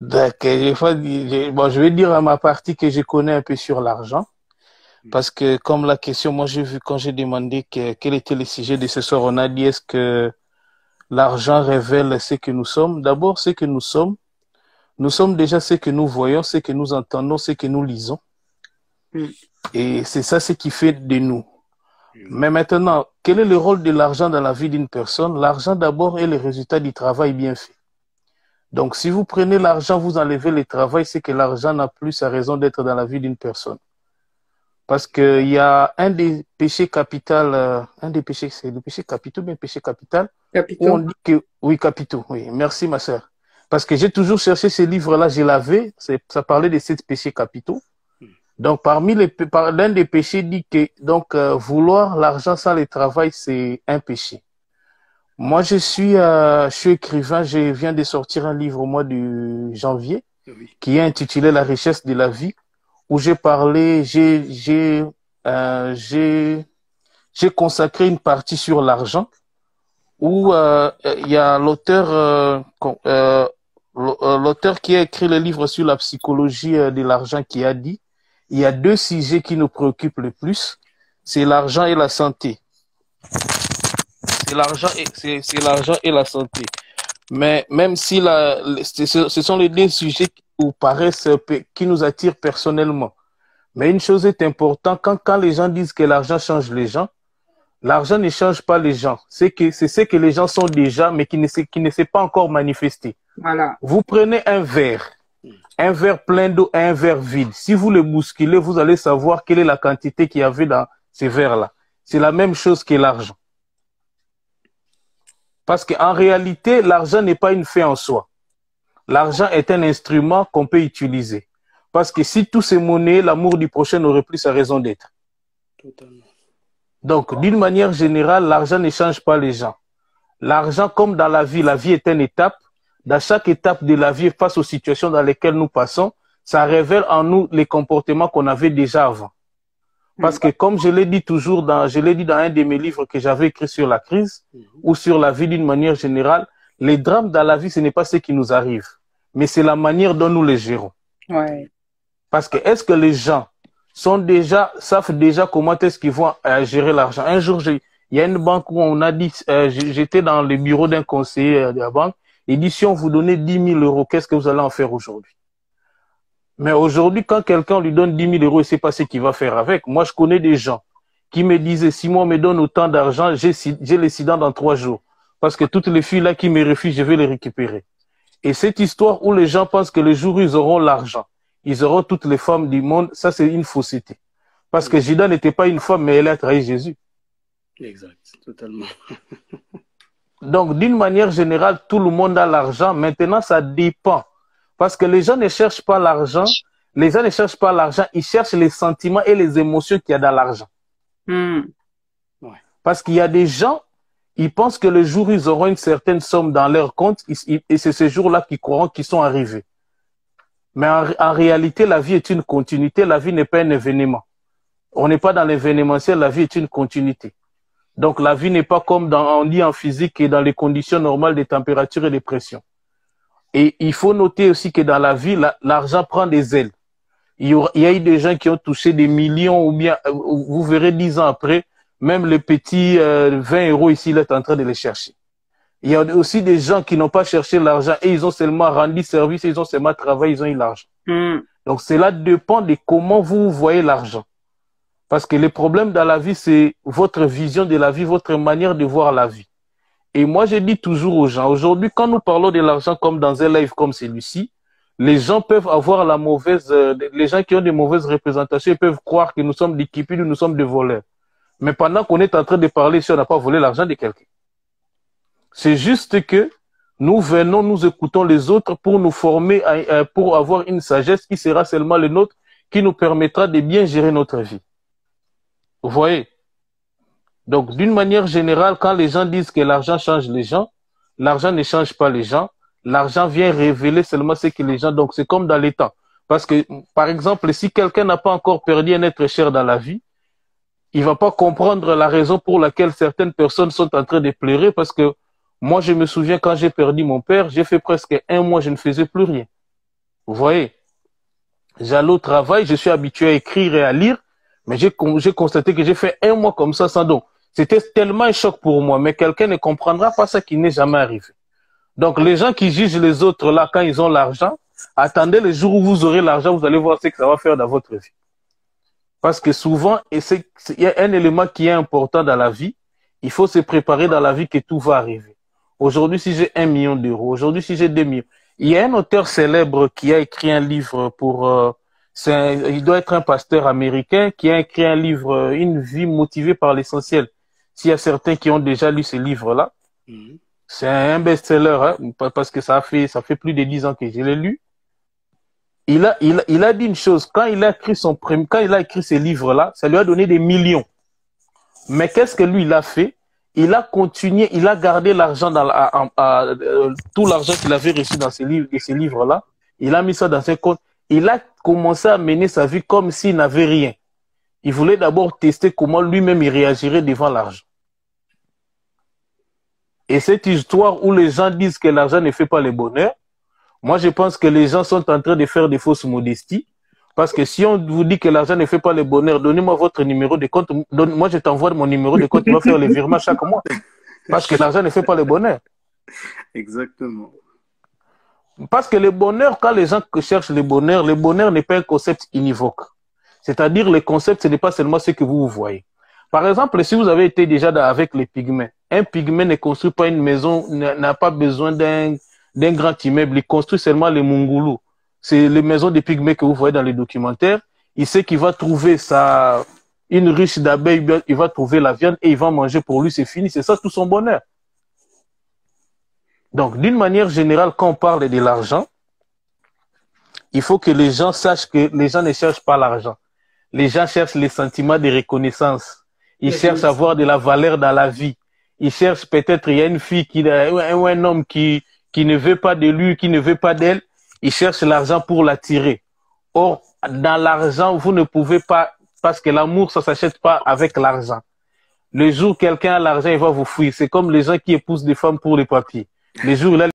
D'accord. Bon, je vais dire à ma partie que je connais un peu sur l'argent. Parce que comme la question, moi j'ai vu quand j'ai demandé quel était le sujet de ce soir, on a dit est-ce que l'argent révèle ce que nous sommes. D'abord, ce que nous sommes déjà ce que nous voyons, ce que nous entendons, ce que nous lisons. Mm. Et c'est ça ce qui fait de nous. Mais maintenant, quel est le rôle de l'argent dans la vie d'une personne? L'argent d'abord est le résultat du travail bien fait. Donc si vous prenez l'argent, vous enlevez le travail, c'est que l'argent n'a plus sa raison d'être dans la vie d'une personne. Parce qu'il y a un des péchés capitaux, un des péchés, c'est le péché capitaux, bien péché capital, où on Capitaux. dit que, oui, capitaux, oui, merci ma sœur. Parce que j'ai toujours cherché ce livre-là, je l'avais, ça parlait de 7 péchés capitaux. Donc, l'un des péchés dit que, donc, vouloir l'argent sans le travail, c'est un péché. Moi, je suis écrivain, je viens de sortir un livre au mois de janvier, Oui. qui est intitulé La richesse de la vie, où j'ai parlé, j'ai consacré une partie sur l'argent, où il y a l'auteur qui a écrit le livre sur la psychologie de l'argent qui a dit, il y a 2 sujets qui nous préoccupent le plus, c'est l'argent et la santé. C'est l'argent et la santé. Mais même si ce sont les 2 sujets qui nous paraissent, qui nous attirent personnellement. Mais une chose est importante, quand les gens disent que l'argent change les gens, l'argent ne change pas les gens. C'est ce que les gens sont déjà, mais qui ne s'est pas encore manifesté. Voilà. Vous prenez un verre plein d'eau et un verre vide. Si vous le bousculez, vous allez savoir quelle est la quantité qu'il y avait dans ces verres-là. C'est la même chose que l'argent. Parce qu'en réalité, l'argent n'est pas une fin en soi. L'argent est un instrument qu'on peut utiliser. Parce que si tout c'est monnaie, l'amour du prochain n'aurait plus sa raison d'être. Totalement. Donc, d'une manière générale, l'argent ne change pas les gens. L'argent, comme dans la vie est une étape. Dans chaque étape de la vie, face aux situations dans lesquelles nous passons, ça révèle en nous les comportements qu'on avait déjà avant. Parce que comme je l'ai dit toujours, je l'ai dit dans un de mes livres que j'avais écrit sur la crise, ou sur la vie d'une manière générale, les drames dans la vie, ce n'est pas ce qui nous arrive, mais c'est la manière dont nous les gérons. Ouais. Parce que est-ce que les gens savent déjà comment est-ce qu'ils vont gérer l'argent? Un jour, il y a une banque où on a dit, j'étais dans le bureau d'un conseiller de la banque, il dit, si on vous donnait 10 000 euros, qu'est-ce que vous allez en faire aujourd'hui? Mais aujourd'hui, quand quelqu'un lui donne 10 000 euros, il ne sait pas ce qu'il va faire avec. Moi, je connais des gens qui me disaient, si moi on me donne autant d'argent, j'ai l'accident dans 3 jours. Parce que toutes les filles là qui me refusent, je vais les récupérer. Et cette histoire où les gens pensent que le jour où ils auront l'argent, ils auront toutes les femmes du monde, ça c'est une fausseté. Parce que Judas n'était pas une femme, mais elle a trahi Jésus. Exact, totalement. Donc, d'une manière générale, tout le monde a l'argent. Maintenant, ça dépend. Parce que les gens ne cherchent pas l'argent. Les gens ne cherchent pas l'argent. Ils cherchent les sentiments et les émotions qu'il y a dans l'argent. Mm. Ouais. Parce qu'il y a des gens, ils pensent que le jour où ils auront une certaine somme dans leur compte, et c'est ce jour-là qu'ils croiront qu'ils sont arrivés. Mais en réalité, la vie est une continuité. La vie n'est pas un événement. On n'est pas dans l'événementiel. La vie est une continuité. Donc, la vie n'est pas comme on dit en physique et dans les conditions normales de température et de pression. Et il faut noter aussi que dans la vie, l'argent prend des ailes. Il y a eu des gens qui ont touché des millions ou bien, vous verrez 10 ans après, même le petit 20 euros ici, il est en train de les chercher. Il y a aussi des gens qui n'ont pas cherché l'argent et ils ont seulement rendu service, ils ont seulement travaillé, ils ont eu l'argent. Mm. Donc, cela dépend de comment vous voyez l'argent. Parce que le problème dans la vie, c'est votre vision de la vie, votre manière de voir la vie. Et moi, je dis toujours aux gens, aujourd'hui, quand nous parlons de l'argent comme dans un live comme celui-ci, les gens peuvent avoir les gens qui ont des mauvaises représentations, ils peuvent croire que nous sommes des cupides ou nous sommes des voleurs. Mais pendant qu'on est en train de parler, si on n'a pas volé l'argent de quelqu'un. C'est juste que nous venons, nous écoutons les autres pour nous former, pour avoir une sagesse qui sera seulement le nôtre, qui nous permettra de bien gérer notre vie. Vous voyez? Donc, d'une manière générale, quand les gens disent que l'argent change les gens, l'argent ne change pas les gens. L'argent vient révéler seulement ce que les gens... Donc, c'est comme dans les temps. Parce que, par exemple, si quelqu'un n'a pas encore perdu un être cher dans la vie, il ne va pas comprendre la raison pour laquelle certaines personnes sont en train de pleurer. Parce que moi, je me souviens quand j'ai perdu mon père, j'ai fait presque 1 mois, je ne faisais plus rien. Vous voyez, j'allais au travail, je suis habitué à écrire et à lire, mais j'ai constaté que j'ai fait un mois comme ça sans don. C'était tellement un choc pour moi, mais quelqu'un ne comprendra pas ça qui n'est jamais arrivé. Donc, les gens qui jugent les autres là, quand ils ont l'argent, attendez le jour où vous aurez l'argent, vous allez voir ce que ça va faire dans votre vie. Parce que souvent, il y a un élément qui est important dans la vie, il faut se préparer dans la vie que tout va arriver. Aujourd'hui, si j'ai 1 million d'euros, aujourd'hui, si j'ai 2 millions, il y a un auteur célèbre qui a écrit un livre il doit être un pasteur américain qui a écrit un livre, Une vie motivée par l'essentiel. S'il y a certains qui ont déjà lu ce livre-là, c'est un best-seller, hein, parce que ça fait plus de 10 ans que je l'ai lu. Il a dit une chose, quand il a écrit ce livre-là, ça lui a donné des millions. Mais qu'est-ce que lui, il a fait? Il a continué, il a gardé l'argent tout l'argent qu'il avait reçu dans ces livres-là. Il a mis ça dans ses comptes. Il a commencé à mener sa vie comme s'il n'avait rien. Il voulait d'abord tester comment lui-même il réagirait devant l'argent. Et cette histoire où les gens disent que l'argent ne fait pas le bonheur, moi je pense que les gens sont en train de faire des fausses modesties. Parce que si on vous dit que l'argent ne fait pas le bonheur, donnez-moi votre numéro de compte. Moi, je t'envoie mon numéro de compte, tu vas faire les virements chaque mois. Parce que l'argent ne fait pas le bonheur. Exactement. Parce que le bonheur, quand les gens cherchent le bonheur n'est pas un concept univoque. C'est-à-dire, le concept, ce n'est pas seulement ce que vous voyez. Par exemple, si vous avez été déjà avec les pygmées, un pygmée ne construit pas une maison, n'a pas besoin d'un grand immeuble, il construit seulement les Mungulu. C'est les maisons des pygmées que vous voyez dans les documentaires. Il sait qu'il va trouver une ruche d'abeilles, il va trouver la viande et il va manger pour lui, c'est fini. C'est ça tout son bonheur. Donc, d'une manière générale, quand on parle de l'argent, il faut que les gens sachent que les gens ne cherchent pas l'argent. Les gens cherchent les sentiments de reconnaissance. Ils cherchent à avoir de la valeur dans la vie. Ils cherchent peut-être, il y a une fille ou un homme qui ne veut pas de lui, qui ne veut pas d'elle. Ils cherchent l'argent pour l'attirer. Or, dans l'argent, vous ne pouvez pas, parce que l'amour, ça s'achète pas avec l'argent. Le jour où quelqu'un a l'argent, il va vous fuir. C'est comme les gens qui épousent des femmes pour les papiers. Le jour où il a